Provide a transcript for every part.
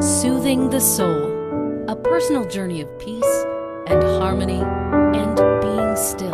Soothing the soul, a personal journey of peace and harmony and being still.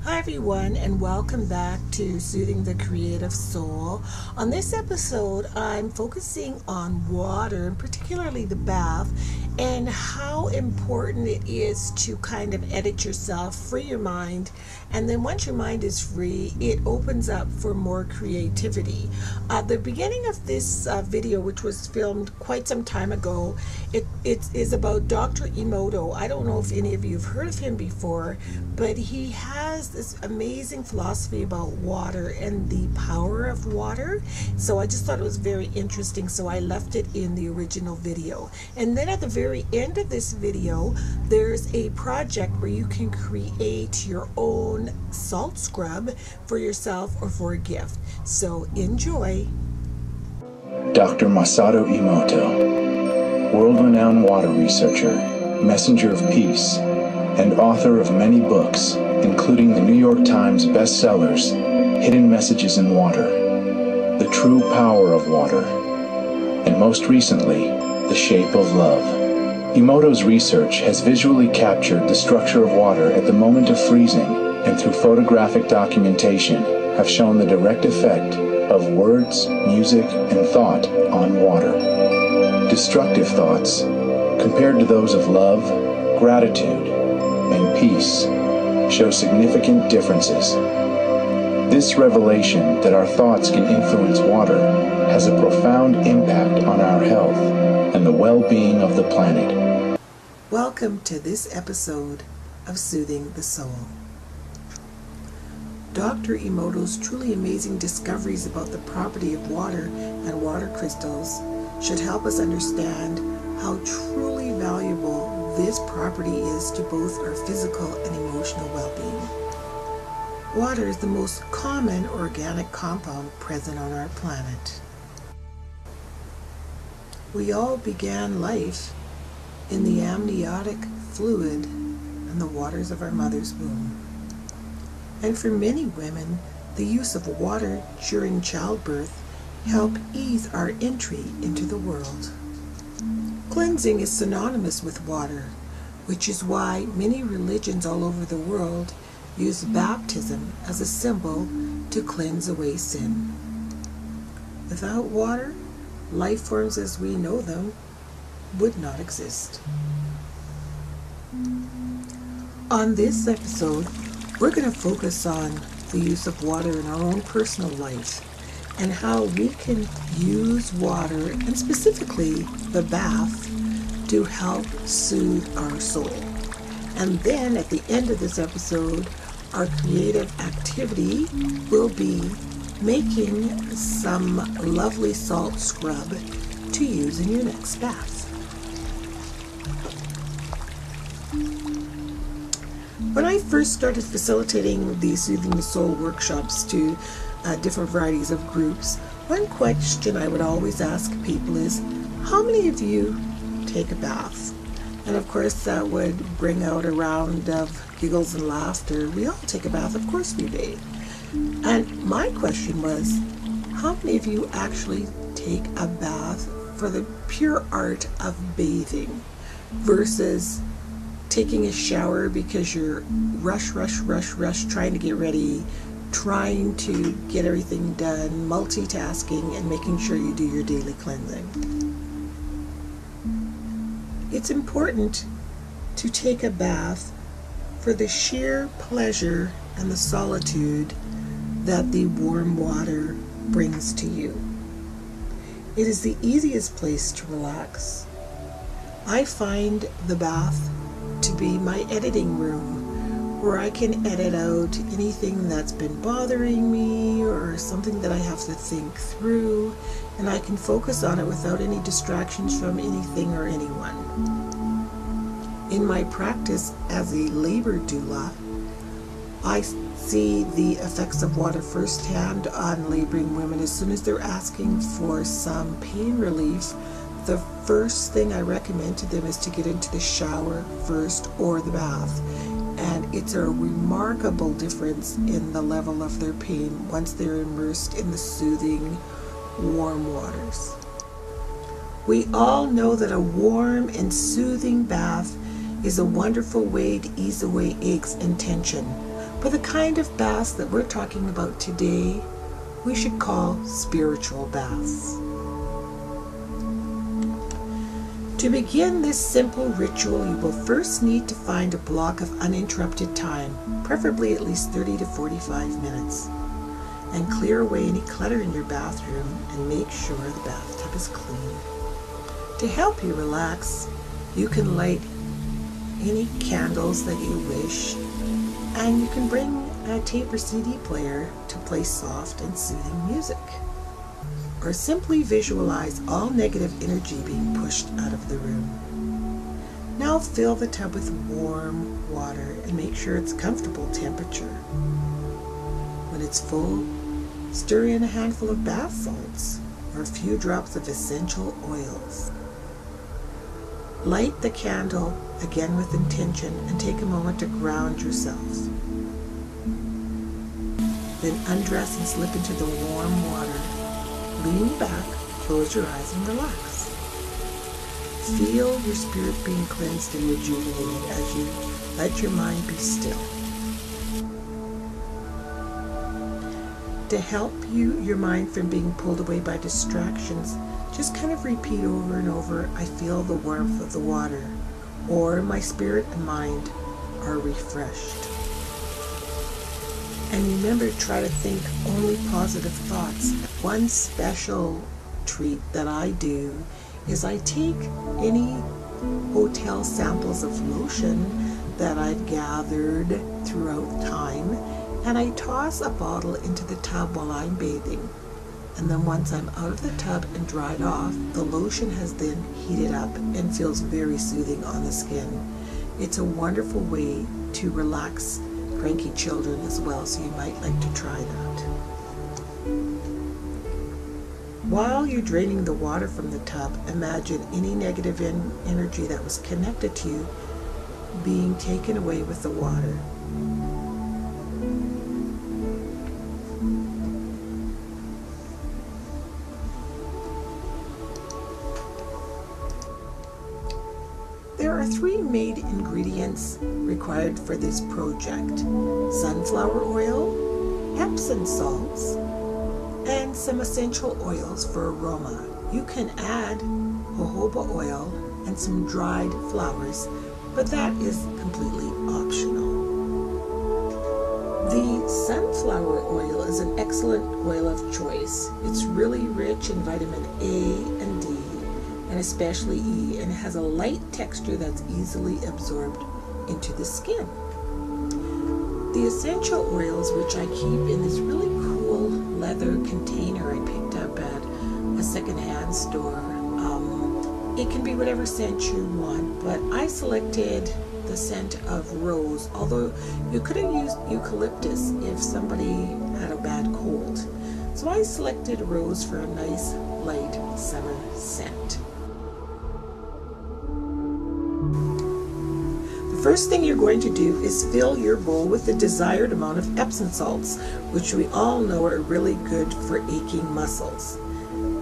Hi everyone, and welcome back to Soothing the Creative Soul. On this episode, I'm focusing on water, and particularly the bath, and how important it is to kind of edit yourself, free your mind, and then once your mind is free, it opens up for more creativity. The beginning of this video, which was filmed quite some time ago, it is about Dr. Emoto. I don't know if any of you have heard of him before, but he has this amazing philosophy about water and the power of water. So I just thought it was very interesting, so I left it in the original video. And then at the very end of this video, there's a project where you can create your own salt scrub for yourself or for a gift. So enjoy. Dr. Masada Emoto, world-renowned water researcher, messenger of peace, and author of many books, including the New York Times bestsellers, Hidden Messages in Water, The True Power of Water, and most recently, The Shape of Love. Emoto's research has visually captured the structure of water at the moment of freezing, and through photographic documentation have shown the direct effect of words, music, and thought on water. Destructive thoughts, compared to those of love, gratitude, and peace, show significant differences. This revelation that our thoughts can influence water has a profound impact on our health and the well-being of the planet. Welcome to this episode of Soothing the Soul. Dr. Emoto's truly amazing discoveries about the property of water and water crystals should help us understand how truly valuable this property is to both our physical and emotional well-being. Water is the most common organic compound present on our planet. We all began life in the amniotic fluid and the waters of our mother's womb. And for many women, the use of water during childbirth helped ease our entry into the world. Cleansing is synonymous with water, which is why many religions all over the world use baptism as a symbol to cleanse away sin. Without water, life forms as we know them would not exist. On this episode, we're going to focus on the use of water in our own personal life and how we can use water, and specifically the bath, to help soothe our soul. And then at the end of this episode, our creative activity will be making some lovely salt scrub to use in your next bath. When I first started facilitating the Soothing the Soul workshops to different varieties of groups, one question I would always ask people is, how many of you take a bath? And of course that would bring out a round of giggles and laughter. We all take a bath, of course we bathe. And my question was, how many of you actually take a bath for the pure art of bathing versus taking a shower because you're rush, trying to get ready, trying to get everything done, multitasking, and making sure you do your daily cleansing? It's important to take a bath for the sheer pleasure and the solitude that the warm water brings to you. It is the easiest place to relax. I find the bath to be my editing room, where I can edit out anything that's been bothering me or something that I have to think through, and I can focus on it without any distractions from anything or anyone. In my practice as a labor doula, I see the effects of water firsthand on laboring women. As soon as they're asking for some pain relief, the first thing I recommend to them is to get into the shower first or the bath. and it's a remarkable difference in the level of their pain once they're immersed in the soothing, warm waters. We all know that a warm and soothing bath is a wonderful way to ease away aches and tension, but the kind of baths that we're talking about today, we should call spiritual baths. To begin this simple ritual, you will first need to find a block of uninterrupted time, preferably at least 30 to 45 minutes, and clear away any clutter in your bathroom and make sure the bathtub is clean. To help you relax, you can light any candles that you wish, and you can bring a tape or CD player to play soft and soothing music. Or simply visualize all negative energy being pushed out of the room. Now fill the tub with warm water and make sure it's comfortable temperature. When it's full, stir in a handful of bath salts or a few drops of essential oils. Light the candle, again with intention, and take a moment to ground yourself. Then undress and slip into the warm water. Lean back, close your eyes, and relax. Feel your spirit being cleansed and rejuvenated as you let your mind be still. To help your mind from being pulled away by distractions, just kind of repeat over and over, I feel the warmth of the water, or my spirit and mind are refreshed. And remember, try to think only positive thoughts. One special treat that I do is I take any hotel samples of lotion that I've gathered throughout time, and I toss a bottle into the tub while I'm bathing. And then once I'm out of the tub and dried off, the lotion has then heated up and feels very soothing on the skin. It's a wonderful way to relax cranky children as well, so you might like to try that. While you're draining the water from the tub, imagine any negative energy that was connected to you being taken away with the water. There are 3 main ingredients required for this project: sunflower oil, Epsom salts, and some essential oils for aroma. You can add jojoba oil and some dried flowers, but that is completely optional. The sunflower oil is an excellent oil of choice. It's really rich in vitamin A and D, and especially E, and it has a light texture that's easily absorbed into the skin. The essential oils, which I keep in this really cool leather container I picked up at a secondhand store, it can be whatever scent you want, but I selected the scent of rose, although you could have used eucalyptus if somebody had a bad cold. So I selected rose for a nice light summer scent. First thing you're going to do is fill your bowl with the desired amount of Epsom salts, which we all know are really good for aching muscles.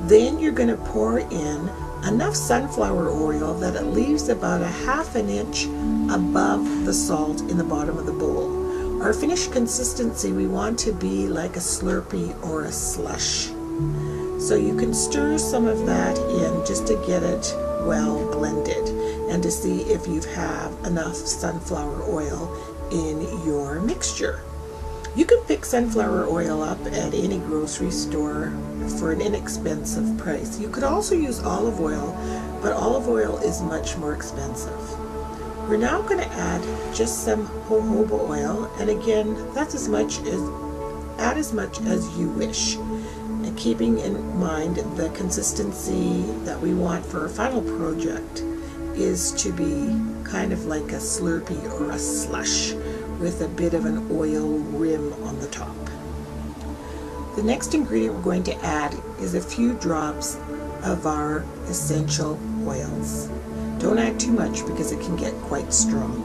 Then you're going to pour in enough sunflower oil that it leaves about a ½ inch above the salt in the bottom of the bowl. Our finished consistency, we want to be like a Slurpee or a slush. So you can stir some of that in just to get it well blended and to see if you have enough sunflower oil in your mixture. You can pick sunflower oil up at any grocery store for an inexpensive price. You could also use olive oil, but olive oil is much more expensive. We're now going to add just some jojoba oil, and again, that's add as much as you wish. And keeping in mind the consistency that we want for our final project is to be kind of like a Slurpee or a slush with a bit of an oil rim on the top. The next ingredient we're going to add is a few drops of our essential oils. Don't add too much because it can get quite strong.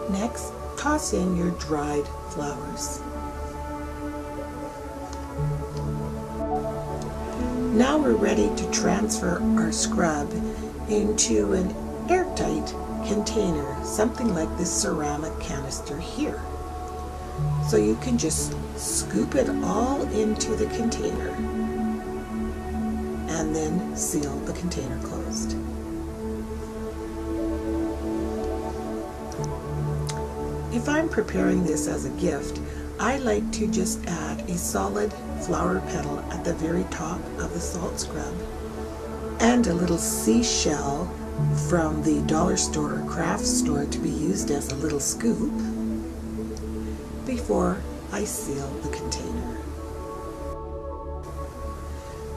Next, toss in your dried flowers. Now we're ready to transfer our scrub into an airtight container, something like this ceramic canister here. So you can just scoop it all into the container and then seal the container closed. If I'm preparing this as a gift, I like to just add a solid flower petal at the very top of the salt scrub and a little seashell from the dollar store or craft store to be used as a little scoop before I seal the container.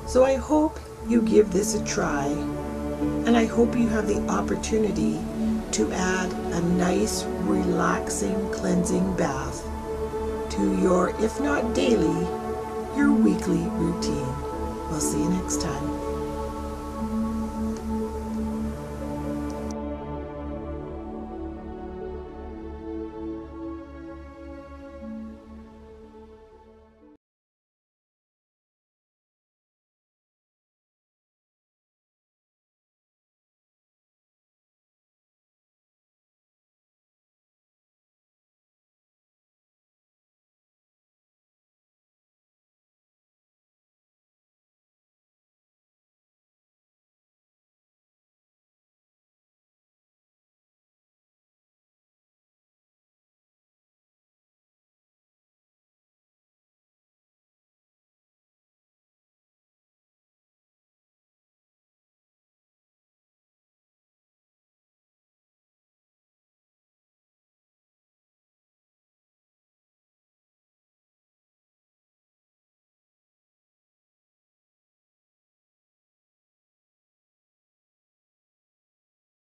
So I hope you give this a try, and I hope you have the opportunity to add a nice, relaxing, cleansing bath to your, if not daily, your weekly routine. We'll see you next time.